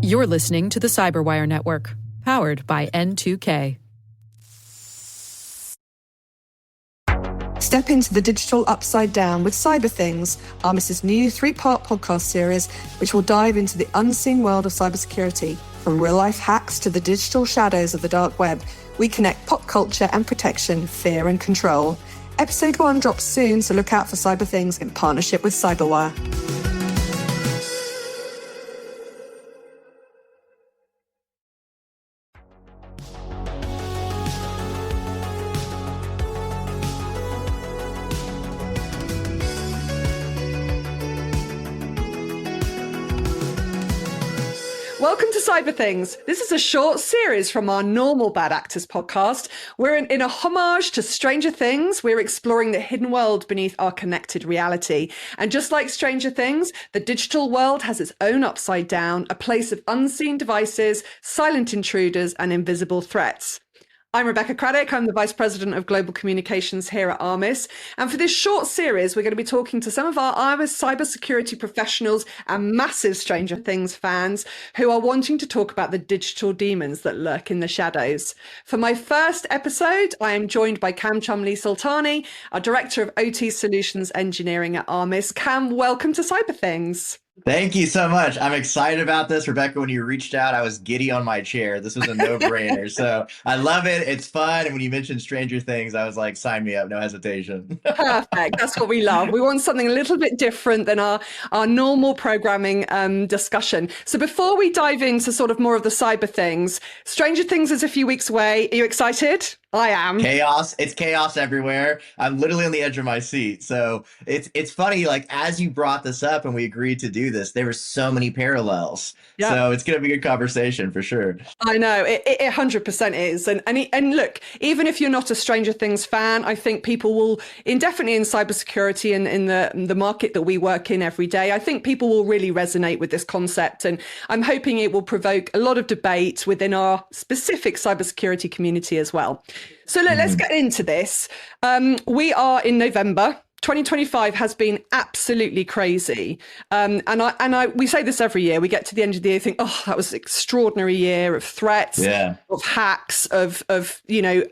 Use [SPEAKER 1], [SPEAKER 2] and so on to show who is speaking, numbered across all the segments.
[SPEAKER 1] You're listening to the CyberWire Network, powered by N2K.
[SPEAKER 2] Step into the digital upside down with Cyber Things, Armis's new 3-part podcast series, which will dive into the unseen world of cybersecurity. From real-life hacks to the digital shadows of the dark web, we connect pop culture and protection, fear and control. Episode 1 drops soon, so look out for Cyber Things in partnership with CyberWire. Welcome to Cyber Things. This is a short series from our normal Bad Actors podcast. We're in a homage to Stranger Things. We're exploring the hidden world beneath our connected reality. And just like Stranger Things, the digital world has its own upside down, a place of unseen devices, silent intruders, and invisible threats. I'm Rebecca Cradick. I'm the Vice President of Global Communications here at Armis. And for this short series, we're going to be talking to some of our Armis cybersecurity professionals and massive Stranger Things fans who are wanting to talk about the digital demons that lurk in the shadows. For my first episode, I am joined by Kam Chumley-Soltani, our Director of OT Solutions Engineering at Armis. Kam, welcome to Cyber Things.
[SPEAKER 3] Thank you so much. I'm excited about this. Rebecca, when you reached out, I was giddy on my chair. This was a no-brainer. So I love it. It's fun. And when you mentioned Stranger Things, I was like, sign me up. No hesitation.
[SPEAKER 2] Perfect. That's what we love. We want something a little bit different than our normal programming discussion. So before we dive into sort of more of the cyber things, Stranger Things is a few weeks away. Are you excited? I am.
[SPEAKER 3] Chaos. It's chaos everywhere. I'm literally on the edge of my seat. So it's funny, like as you brought this up and we agreed to do this, there were so many parallels. Yep. So it's going to be a good conversation for sure.
[SPEAKER 2] I know it 100% is. And look, even if you're not a Stranger Things fan, I think people will definitely in cybersecurity and in the market that we work in every day, I think people will really resonate with this concept. And I'm hoping it will provoke a lot of debate within our specific cybersecurity community as well. So let's get into this. We are in November. 2025 has been absolutely crazy. We say this every year. We get to the end of the year, think, oh, that was an extraordinary year of threats, of hacks, of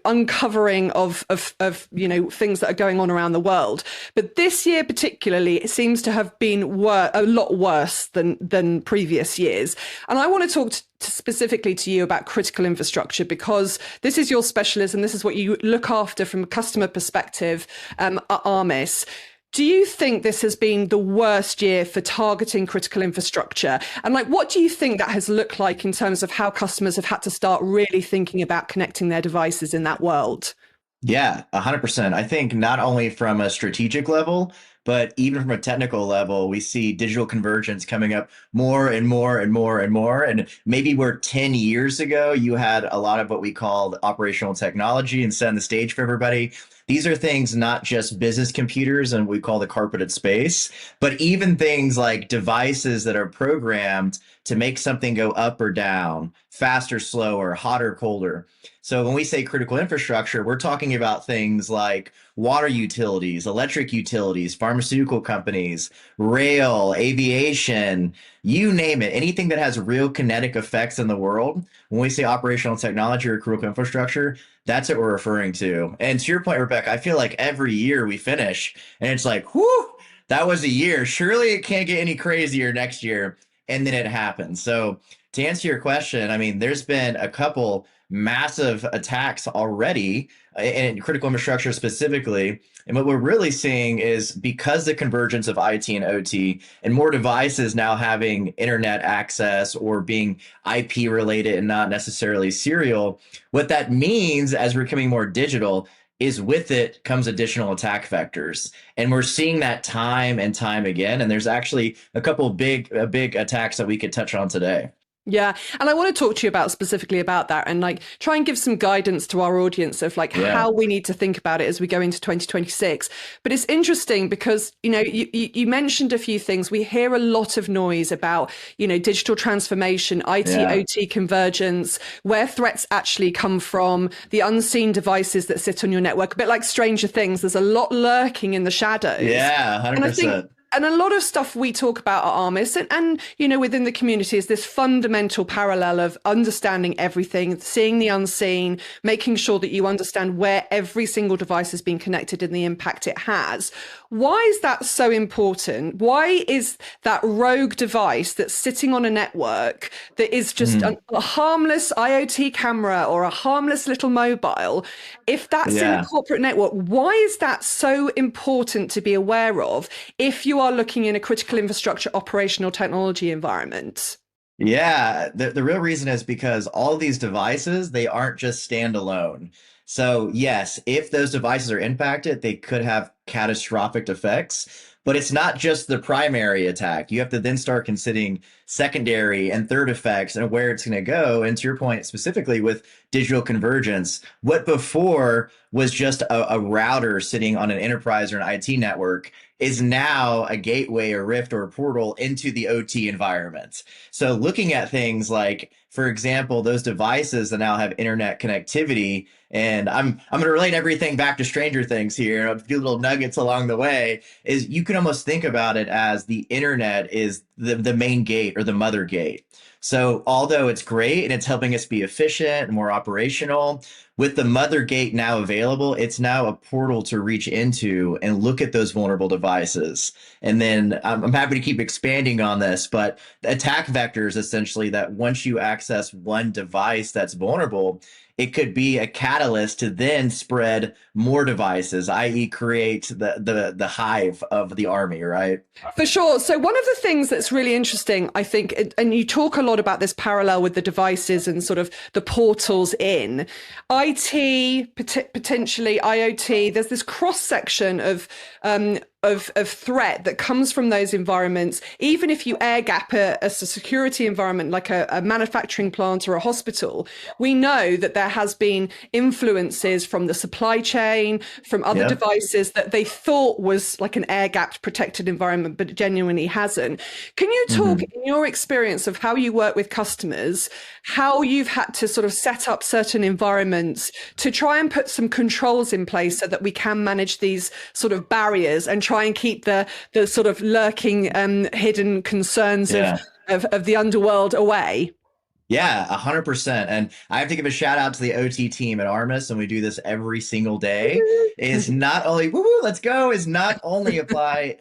[SPEAKER 2] uncovering of things that are going on around the world. But this year particularly, it seems to have been a lot worse than previous years. And I want to talk specifically to you about critical infrastructure, because this is your specialism. This is what you look after from a customer perspective at Armis. Do you think this has been the worst year for targeting critical infrastructure? And what do you think that has looked like in terms of how customers have had to start really thinking about connecting their devices in that world?
[SPEAKER 3] Yeah, 100%. I think not only from a strategic level, but even from a technical level, we see digital convergence coming up more and more and more and more. And maybe where 10 years ago, you had a lot of what we called operational technology and setting the stage for everybody. These are things not just business computers and we call the carpeted space, but even things like devices that are programmed to make something go up or down, faster, slower, hotter, colder. So when we say critical infrastructure, we're talking about things like water utilities, electric utilities, pharmaceutical companies, rail, aviation, you name it, anything that has real kinetic effects in the world. When we say operational technology or critical infrastructure, that's what we're referring to. And to your point, Rebecca, I feel like every year we finish and it's like, whew, that was a year. Surely it can't get any crazier next year. And then it happens. So to answer your question, I mean, there's been a couple massive attacks already in critical infrastructure specifically. And what we're really seeing is because the convergence of IT and OT and more devices now having internet access or being IP related and not necessarily serial, what that means as we're becoming more digital is with it comes additional attack vectors. And we're seeing that time and time again. And there's actually a couple of big attacks that we could touch on today.
[SPEAKER 2] Yeah. And I want to talk to you about specifically about that and try and give some guidance to our audience of how we need to think about it as we go into 2026. But it's interesting because, you mentioned a few things. We hear a lot of noise about, digital transformation, IT, OT convergence, where threats actually come from, the unseen devices that sit on your network, a bit like Stranger Things. There's a lot lurking in the shadows.
[SPEAKER 3] Yeah, 100%.
[SPEAKER 2] And a lot of stuff we talk about at Armis and within the community is this fundamental parallel of understanding everything, seeing the unseen, making sure that you understand where every single device has been connected and the impact it has. Why is that so important? Why is that rogue device that's sitting on a network that is just a harmless IoT camera or a harmless little mobile? If that's in a corporate network, why is that so important to be aware of if you are looking in a critical infrastructure operational technology environment?
[SPEAKER 3] Yeah, the real reason is because all of these devices, they aren't just standalone. So yes, if those devices are impacted, they could have catastrophic effects. But it's not just the primary attack. You have to then start considering secondary and third effects and where it's going to go. And to your point, specifically with digital convergence, what before was just a router sitting on an enterprise or an IT network is now a gateway, a rift, or a portal into the OT environment. So looking at things like, for example, those devices that now have internet connectivity, and I'm going to relate everything back to Stranger Things here, a few little nuggets along the way, is you can almost think about it as the internet is the main gate or the mother gate. So although it's great and it's helping us be efficient and more operational, with the mother gate now available, it's now a portal to reach into and look at those vulnerable devices. And then I'm happy to keep expanding on this, but the attack vectors essentially that once you access one device that's vulnerable, it could be a catalyst to then spread more devices, i.e. create the hive of the army, right?
[SPEAKER 2] For sure. So one of the things that's really interesting, I think, and you talk a lot about this parallel with the devices and sort of the portals in IT, potentially IoT, there's this cross section of threat that comes from those environments. Even if you air gap a security environment like a manufacturing plant or a hospital, we know that there has been influences from the supply chain, from other devices that they thought was like an air gapped protected environment, but it genuinely hasn't. Can you talk in your experience of how you work with customers, how you've had to sort of set up certain environments to try and put some controls in place so that we can manage these sort of barriers and try and keep the sort of lurking hidden concerns of the underworld away?
[SPEAKER 3] Yeah, 100%. And I have to give a shout out to the OT team at Armis, and we do this every single day. Is not only let's go, is not only apply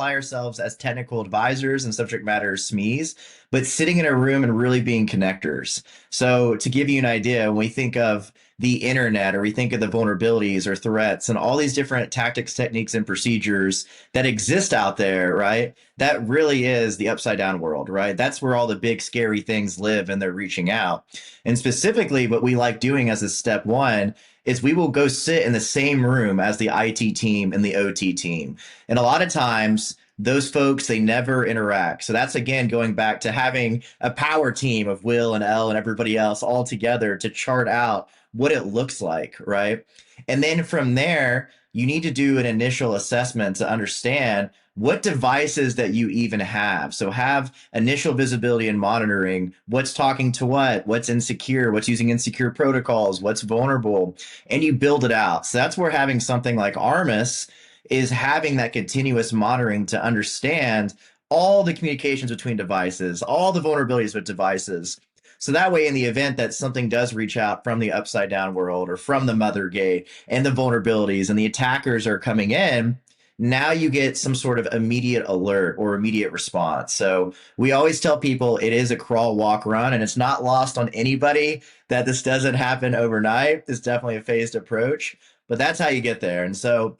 [SPEAKER 3] ourselves as technical advisors and subject matter SMEs, but sitting in a room and really being connectors. So to give you an idea, when we think of the internet, or we think of the vulnerabilities or threats and all these different tactics, techniques, and procedures that exist out there, right? That really is the upside down world, right? That's where all the big scary things live and they're reaching out. And specifically what we like doing as a step one is we will go sit in the same room as the IT team and the OT team. And a lot of times those folks, they never interact. So that's, again, going back to having a power team of Will and Elle and everybody else all together to chart out what it looks like, right? And then from there, you need to do an initial assessment to understand what devices that you even have. So have initial visibility and monitoring, what's talking to what's insecure, what's using insecure protocols, what's vulnerable, and you build it out. So that's where having something like Armis is having that continuous monitoring to understand all the communications between devices, all the vulnerabilities with devices. So that way, in the event that something does reach out from the upside down world or from the mother gate and the vulnerabilities and the attackers are coming in, now you get some sort of immediate alert or immediate response. So we always tell people it is a crawl, walk, run, and it's not lost on anybody that this doesn't happen overnight. It's definitely a phased approach, but that's how you get there. And so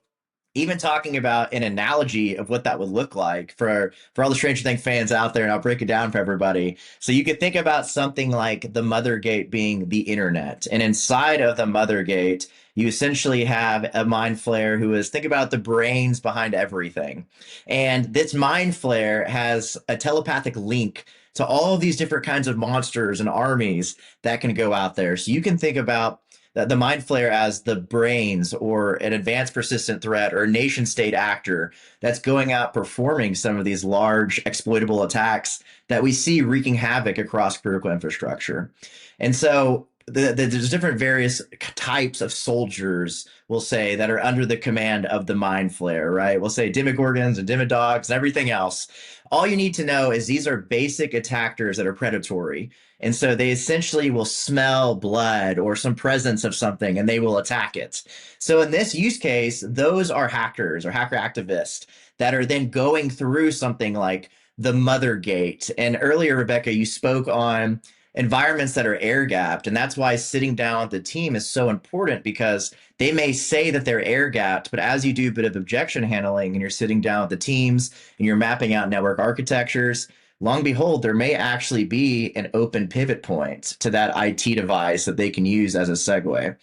[SPEAKER 3] even talking about an analogy of what that would look like for all the Stranger Things fans out there, and I'll break it down for everybody. So you could think about something like the mother gate being the internet. And inside of the mother gate, you essentially have a mind flayer who is, think about the brains behind everything. And this mind flayer has a telepathic link to all of these different kinds of monsters and armies that can go out there. So you can think about the mind flayer as the brains or an advanced persistent threat or a nation state actor that's going out performing some of these large exploitable attacks that we see wreaking havoc across critical infrastructure. And so there's different various types of soldiers, we'll say, that are under the command of the mind flare, right? We'll say demogorgons and demodogs and everything else. All you need to know is these are basic attackers that are predatory. And so they essentially will smell blood or some presence of something and they will attack it. So in this use case, those are hackers or hacker activists that are then going through something like the mother gate. And earlier, Rebecca, you spoke on environments that are air gapped. And that's why sitting down with the team is so important, because they may say that they're air gapped, but as you do a bit of objection handling and you're sitting down with the teams and you're mapping out network architectures, long and behold, there may actually be an open pivot point to that IT device that they can use as a segue.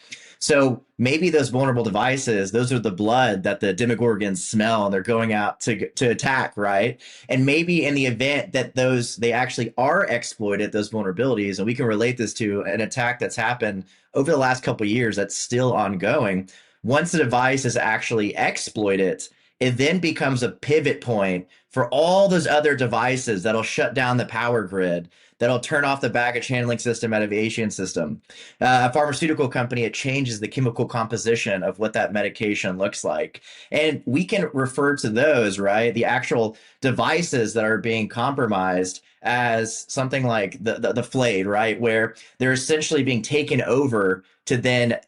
[SPEAKER 3] So maybe those vulnerable devices, those are the blood that the demogorgons smell and they're going out to attack, right? And maybe in the event that they actually are exploited, those vulnerabilities, and we can relate this to an attack that's happened over the last couple of years that's still ongoing. Once the device is actually exploited, it then becomes a pivot point for all those other devices that'll shut down the power grid, that'll turn off the baggage handling system out of the aviation system. A pharmaceutical company, it changes the chemical composition of what that medication looks like. And we can refer to those, right, the actual devices that are being compromised, as something like the flayed, right, where they're essentially being taken over to then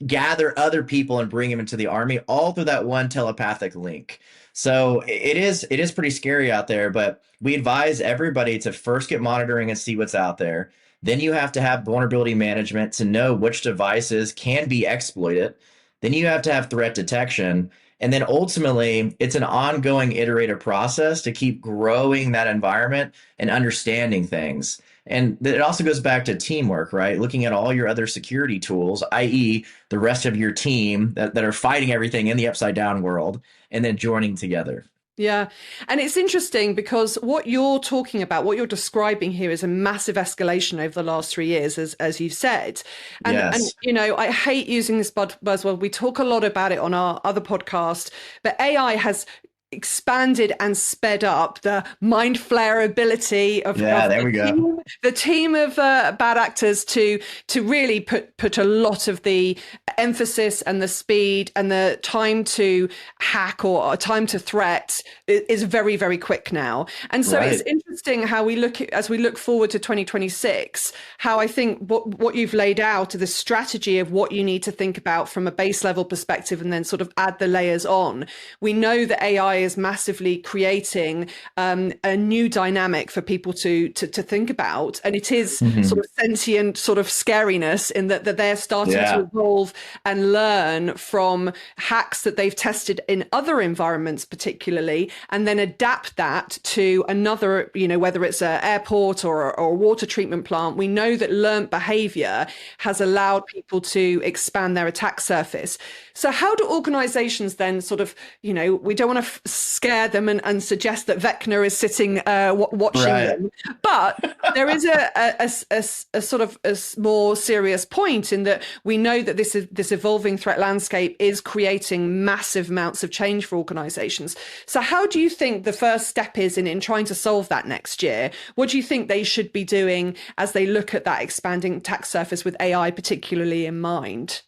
[SPEAKER 3] gather other people and bring them into the army, all through that one telepathic link. So it is pretty scary out there, but we advise everybody to first get monitoring and see what's out there. Then you have to have vulnerability management to know which devices can be exploited. Then you have to have threat detection. And then ultimately, it's an ongoing iterative process to keep growing that environment and understanding things. And it also goes back to teamwork, right? Looking at all your other security tools, i.e. the rest of your team that are fighting everything in the upside down world, and then joining together.
[SPEAKER 2] Yeah. And it's interesting because what you're talking about, what you're describing here is a massive escalation over the last 3 years, as you've said. And,
[SPEAKER 3] yes.
[SPEAKER 2] and I hate using this buzzword. We talk a lot about it on our other podcast, but AI has expanded and sped up the mind flare ability of, the team of bad actors to really put a lot of the emphasis and the speed and the time to hack or time to threat is very, very quick now. And so It's interesting how we as we look forward to 2026, how I think what you've laid out, the strategy of what you need to think about from a base level perspective and then sort of add the layers on. We know that AI is massively creating a new dynamic for people to think about, and it is sort of sentient sort of scariness in that they're starting to evolve and learn from hacks that they've tested in other environments particularly, and then adapt that to another, whether it's an airport or a water treatment plant. We know that learned behavior has allowed people to expand their attack surface. So how do organizations then sort of, we don't want to scare them and suggest that Vecna is sitting watching them, but there is a sort of a more serious point in that we know that this evolving threat landscape is creating massive amounts of change for organizations. So how do you think the first step is in trying to solve that next year? What do you think they should be doing as they look at that expanding attack surface with AI particularly in mind?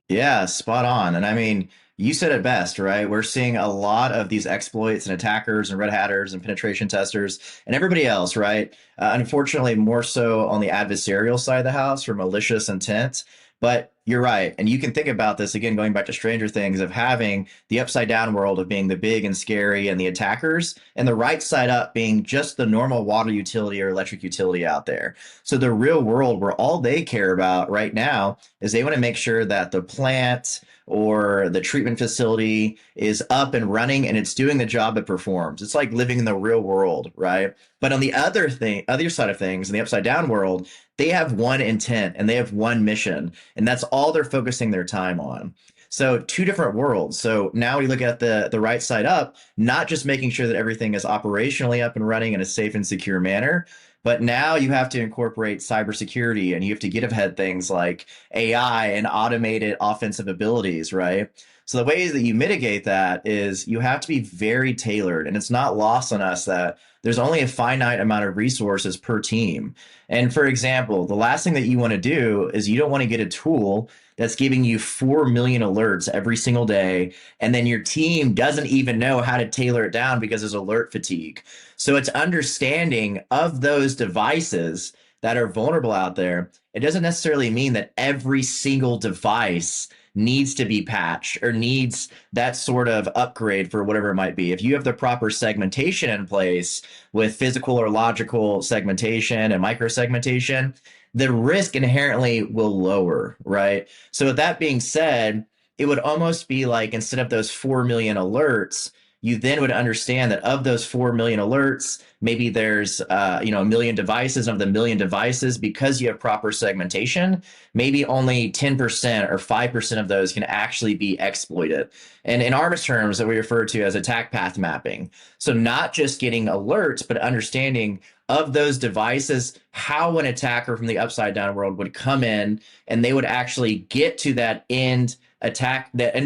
[SPEAKER 3] Yeah, spot on. And I mean, you said it best, right? We're seeing a lot of these exploits and attackers and red hatters and penetration testers and everybody else, right? Unfortunately, more so on the adversarial side of the house for malicious intent. But you're right. And you can think about this again, going back to Stranger Things, of having the upside down world of being the big and scary and the attackers, and the right side up being just the normal water utility or electric utility out there. So the real world, where all they care about right now is they want to make sure that the plant or the treatment facility is up and running and it's doing the job it performs. It's like living in the real world, right? But on the other side of things, in the upside down world, they have one intent and they have one mission, and that's all they're focusing their time on. So two different worlds. So now we look at the right side up, not just making sure that everything is operationally up and running in a safe and secure manner, but now you have to incorporate cybersecurity, and you have to get ahead things like AI and automated offensive abilities, right? So the ways that you mitigate that is you have to be very tailored, and it's not lost on us that there's only a finite amount of resources per team. And for example, the last thing that you want to do is you don't want to get a tool that's giving you 4 million alerts every single day, and then your team doesn't even know how to tailor it down because there's alert fatigue. So it's understanding of those devices that are vulnerable out there. It doesn't necessarily mean that every single device needs to be patched or needs that sort of upgrade for whatever it might be. If you have the proper segmentation in place with physical or logical segmentation and micro segmentation, the risk inherently will lower, right? So with that being said, it would almost be like instead of those 4 million alerts, you then would understand that of those 4 million alerts, maybe there's a million devices. Of the million devices, because you have proper segmentation, maybe only 10% or 5% of those can actually be exploited. And in Armis terms, that we refer to as attack path mapping. So not just getting alerts, but understanding of those devices, how an attacker from the upside down world would come in and they would actually get to that end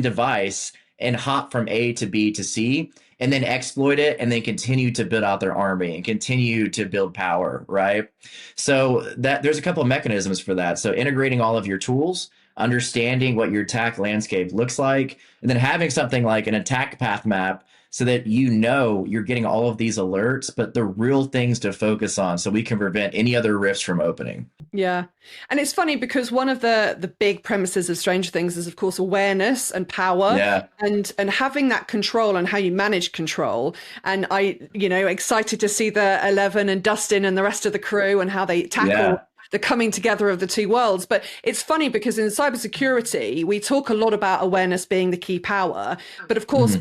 [SPEAKER 3] device and hop from A to B to C, and then exploit it, and then continue to build out their army and continue to build power, right? So that there's a couple of mechanisms for that. So integrating all of your tools, understanding what your attack landscape looks like, and then having something like an attack path map so that you're getting all of these alerts, but the real things to focus on so we can prevent any other rifts from opening.
[SPEAKER 2] Yeah. And it's funny because one of the big premises of Stranger Things is, of course, awareness and power, and having that control and how you manage control. And excited to see the 11 and Dustin and the rest of the crew and how they tackle the coming together of the two worlds. But it's funny because in cybersecurity, we talk a lot about awareness being the key power. But of course,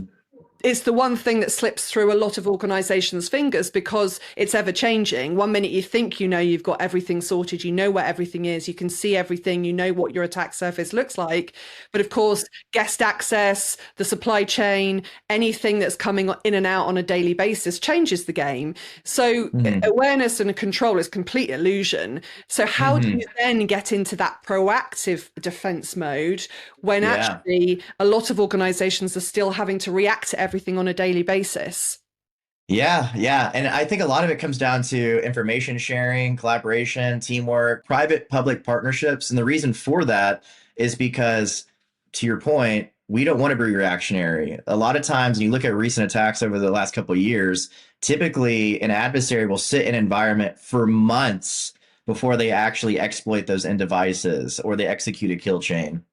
[SPEAKER 2] it's the one thing that slips through a lot of organizations' fingers because it's ever changing. One minute you think you've got everything sorted, you know where everything is, you can see everything, you know what your attack surface looks like. But of course, guest access, the supply chain, anything that's coming in and out on a daily basis changes the game. So awareness and control is complete illusion. So how do you then get into that proactive defense mode when actually a lot of organizations are still having to react to everything on a daily basis?
[SPEAKER 3] Yeah. And I think a lot of it comes down to information sharing, collaboration, teamwork, private-public partnerships. And the reason for that is because, to your point, we don't want to be reactionary. A lot of times, when you look at recent attacks over the last couple of years, typically an adversary will sit in an environment for months before they actually exploit those end devices or they execute a kill chain.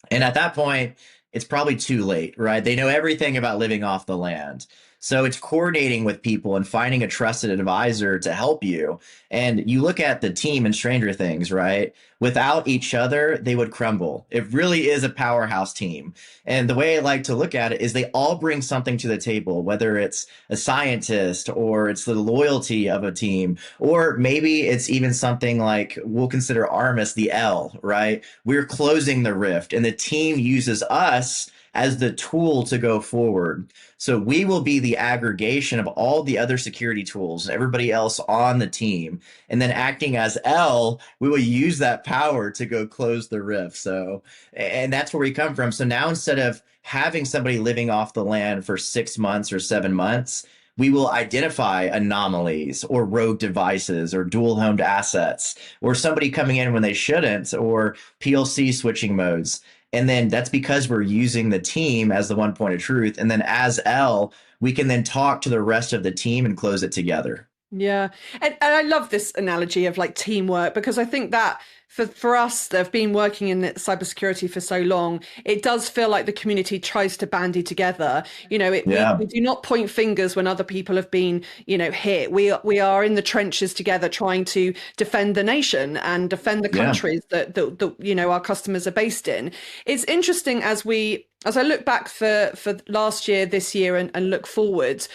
[SPEAKER 3] And at that point, it's probably too late, right? They know everything about living off the land. So it's coordinating with people and finding a trusted advisor to help you. And you look at the team in Stranger Things, right? Without each other, they would crumble. It really is a powerhouse team. And the way I like to look at it is they all bring something to the table, whether it's a scientist or it's the loyalty of a team, or maybe it's even something like we'll consider Armis the L, right? We're closing the rift and the team uses us as the tool to go forward. So we will be the aggregation of all the other security tools, everybody else on the team. And then acting as L, we will use that power to go close the rift. So, and that's where we come from. So now instead of having somebody living off the land for 6 months or 7 months, we will identify anomalies or rogue devices or dual homed assets or somebody coming in when they shouldn't or PLC switching modes. And then that's because we're using the team as the one point of truth. And then as L, we can then talk to the rest of the team and close it together.
[SPEAKER 2] Yeah. And I love this analogy of like teamwork, because I think that for us that have been working in cybersecurity for so long, it does feel like the community tries to bandy together. We do not point fingers when other people have been, hit. We are in the trenches together trying to defend the nation and defend the countries that our customers are based in. It's interesting as I look back for last year, this year, and look forward,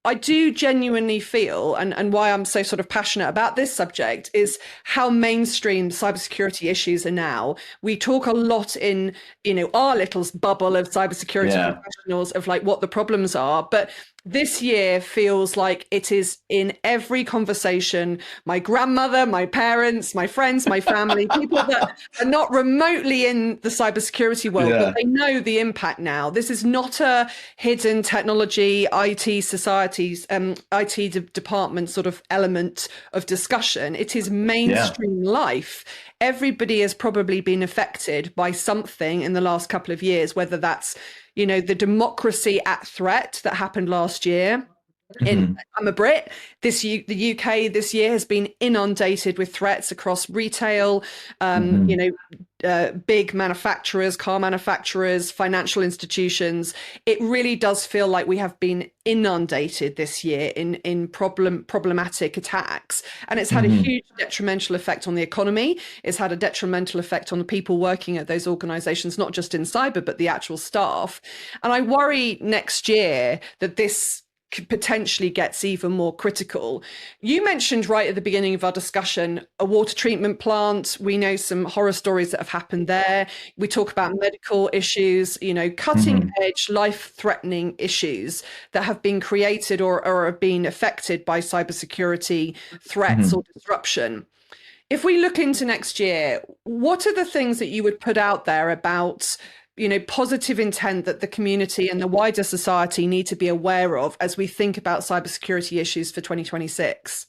[SPEAKER 2] I do genuinely feel, and why I'm so sort of passionate about this subject, is how mainstream cybersecurity issues are now. We talk a lot in, our little bubble of cybersecurity professionals of like what the problems are, but This year feels like it is in every conversation. My grandmother, my parents, my friends, my family, people that are not remotely in the cybersecurity world, but
[SPEAKER 3] Yeah.
[SPEAKER 2] they know the impact now. This is not a hidden technology, IT societies, IT department sort of element of discussion. It is
[SPEAKER 3] Yeah.
[SPEAKER 2] mainstream life. Everybody has probably been affected by something in the last couple of years, whether that's the democracy at threat that happened last year.
[SPEAKER 3] Mhm.
[SPEAKER 2] I'm a Brit. The UK this year has been inundated with threats across retail,
[SPEAKER 3] Mhm.
[SPEAKER 2] big manufacturers, car manufacturers, financial institutions. It really does feel like we have been inundated this year in problematic attacks, and it's had a
[SPEAKER 3] Mhm.
[SPEAKER 2] huge detrimental effect on the economy. It's had a detrimental effect on the people working at those organizations, not just in cyber, but the actual staff. And I worry next year that this potentially gets even more critical. You mentioned right at the beginning of our discussion a water treatment plant. We know some horror stories that have happened there. We talk about medical issues, cutting
[SPEAKER 3] Mhm.
[SPEAKER 2] edge, life threatening issues that have been created or have been affected by cybersecurity threats or
[SPEAKER 3] Mhm.
[SPEAKER 2] disruption. If we look into next year, what are the things that you would put out there about, positive intent that the community and the wider society need to be aware of as we think about cybersecurity issues for 2026?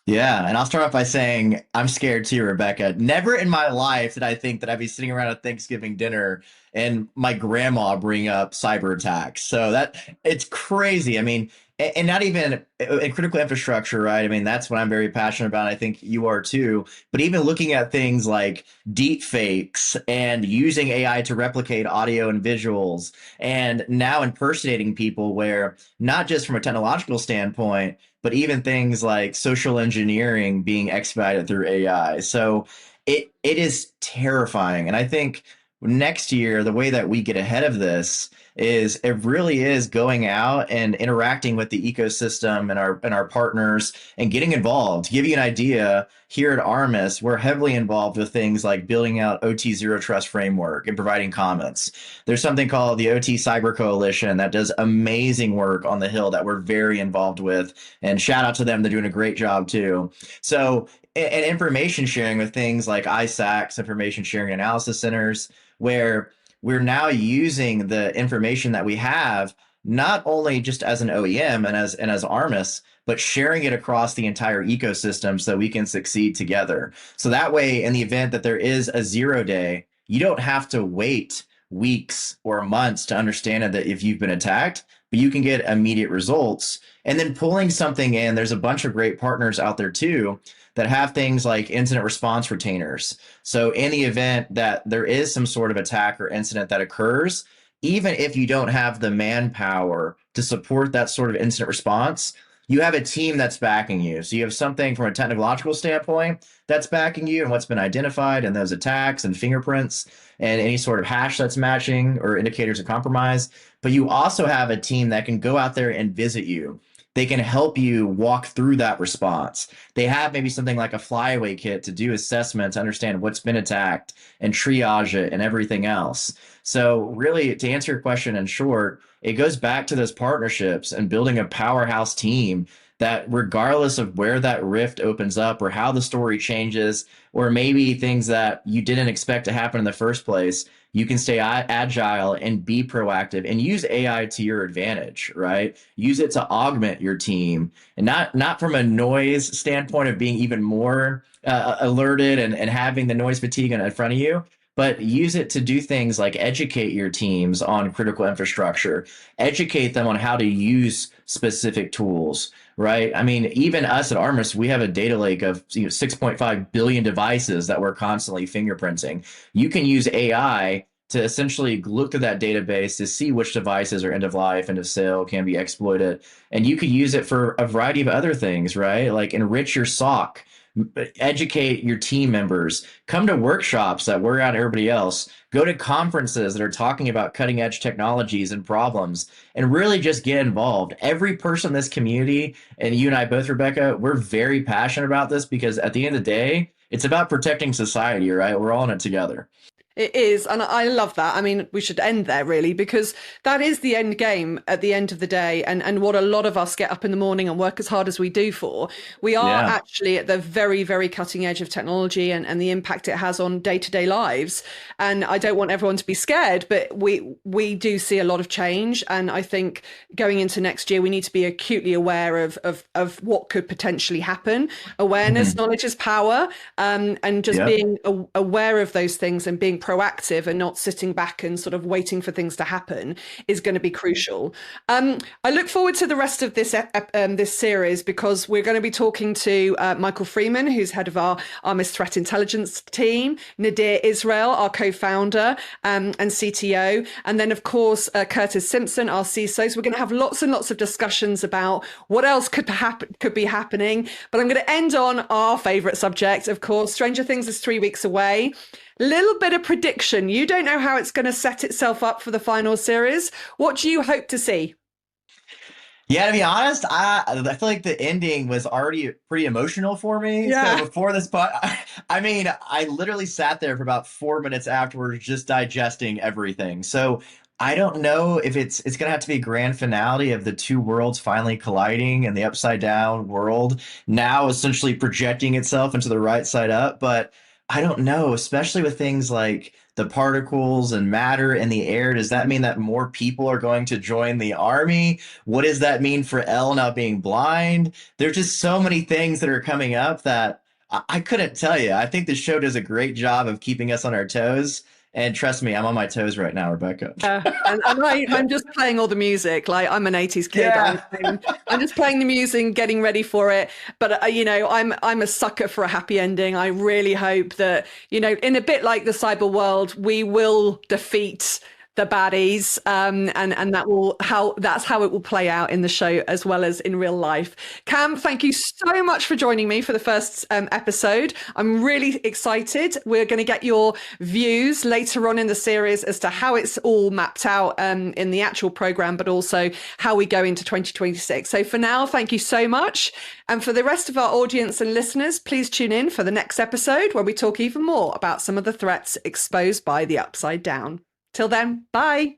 [SPEAKER 3] Yeah, and I'll start off by saying I'm scared too, Rebecca. Never in my life did I think that I'd be sitting around a Thanksgiving dinner and my grandma bring up cyber attacks. So that it's crazy. I mean, and not even in critical infrastructure, right? I mean, that's what I'm very passionate about. I think you are too. But even looking at things like deep fakes and using AI to replicate audio and visuals, and now impersonating people, where not just from a technological standpoint, but even things like social engineering being expedited through AI. So it is terrifying. And I think next year, the way that we get ahead of this is it really is going out and interacting with the ecosystem and our partners and getting involved. To give you an idea, here at Armis, we're heavily involved with things like building out OT zero trust framework and providing comments. There's something called the OT Cyber Coalition that does amazing work on the Hill that we're very involved with, and shout out to them. They're doing a great job too. So, and information sharing with things like ISACs, information sharing analysis centers, where we're now using the information that we have not only just as an OEM and as Armis, but sharing it across the entire ecosystem so we can succeed together. So that way, in the event that there is a 0 day, you don't have to wait weeks or months to understand that if you've been attacked, but you can get immediate results. And then pulling something in, there's a bunch of great partners out there too that have things like incident response retainers. So in the event that there is some sort of attack or incident that occurs, even if you don't have the manpower to support that sort of incident response, you have a team that's backing you. So you have something from a technological standpoint that's backing you and what's been identified and those attacks and fingerprints and any sort of hash that's matching or indicators of compromise. But you also have a team that can go out there and visit you. They can help you walk through that response. They have maybe something like a flyaway kit to do assessments, understand what's been attacked and triage it and everything else. So really, to answer your question in short, it goes back to those partnerships and building a powerhouse team that regardless of where that rift opens up or how the story changes, or maybe things that you didn't expect to happen in the first place, you can stay agile and be proactive and use AI to your advantage, right? Use it to augment your team, and not from a noise standpoint of being even more alerted and having the noise fatigue in front of you, but use it to do things like educate your teams on critical infrastructure, educate them on how to use specific tools, right? I mean, even us at Armis, we have a data lake of 6.5 billion devices that we're constantly fingerprinting. You can use AI to essentially look at that database to see which devices are end of life, end of sale, can be exploited. And you could use it for a variety of other things, right? Like enrich your SOC, educate your team members, come to workshops that we're at everybody else, go to conferences that are talking about cutting edge technologies and problems, and really just get involved. Every person in this community, and you and I both, Rebecca, we're very passionate about this because at the end of the day, it's about protecting society, right? We're all in it together.
[SPEAKER 2] It is, and I love that. I mean, we should end there really, because that is the end game at the end of the day, and what a lot of us get up in the morning and work as hard as we do for. We are
[SPEAKER 3] Yeah.
[SPEAKER 2] actually at the very, very cutting edge of technology and the impact it has on day-to-day lives. And I don't want everyone to be scared, but we do see a lot of change. And I think going into next year, we need to be acutely aware of what could potentially happen. Awareness, knowledge is power, and just
[SPEAKER 3] Yep.
[SPEAKER 2] being aware of those things and being proactive and not sitting back and sort of waiting for things to happen is going to be crucial. I look forward to the rest of this series, because we're going to be talking to Michael Freeman, who's head of our Armis threat intelligence team, Nadir Israel, our co-founder and CTO, and then of course Curtis Simpson, our CISO. So we're going to have lots and lots of discussions about what else could be happening. But I'm going to end on our favorite subject, of course. Stranger Things is 3 weeks away. Little bit of prediction. You don't know how it's going to set itself up for the final series. What do you hope to see?
[SPEAKER 3] Yeah, to be honest, I feel like the ending was already pretty emotional for me.
[SPEAKER 2] Yeah.
[SPEAKER 3] So before this, but I mean, I literally sat there for about 4 minutes afterwards, just digesting everything. So I don't know if it's gonna have to be a grand finale of the two worlds finally colliding and the upside down world now essentially projecting itself into the right side up. But I don't know, especially with things like the particles and matter in the air. Does that mean that more people are going to join the army? What does that mean for Elle not being blind? There's just so many things that are coming up that I couldn't tell you. I think the show does a great job of keeping us on our toes. And trust me, I'm on my toes right now, Rebecca.
[SPEAKER 2] And I'm just playing all the music. Like, I'm an 80s kid.
[SPEAKER 3] Yeah.
[SPEAKER 2] I'm just playing the music, getting ready for it. But I'm a sucker for a happy ending. I really hope that, in a bit like the cyber world, we will defeat the baddies, and that's how it will play out in the show as well as in real life. Kam, thank you so much for joining me for the first episode. I'm really excited. We're going to get your views later on in the series as to how it's all mapped out in the actual program, but also how we go into 2026. So for now, thank you so much. And for the rest of our audience and listeners, please tune in for the next episode where we talk even more about some of the threats exposed by the Upside Down. Till then, bye.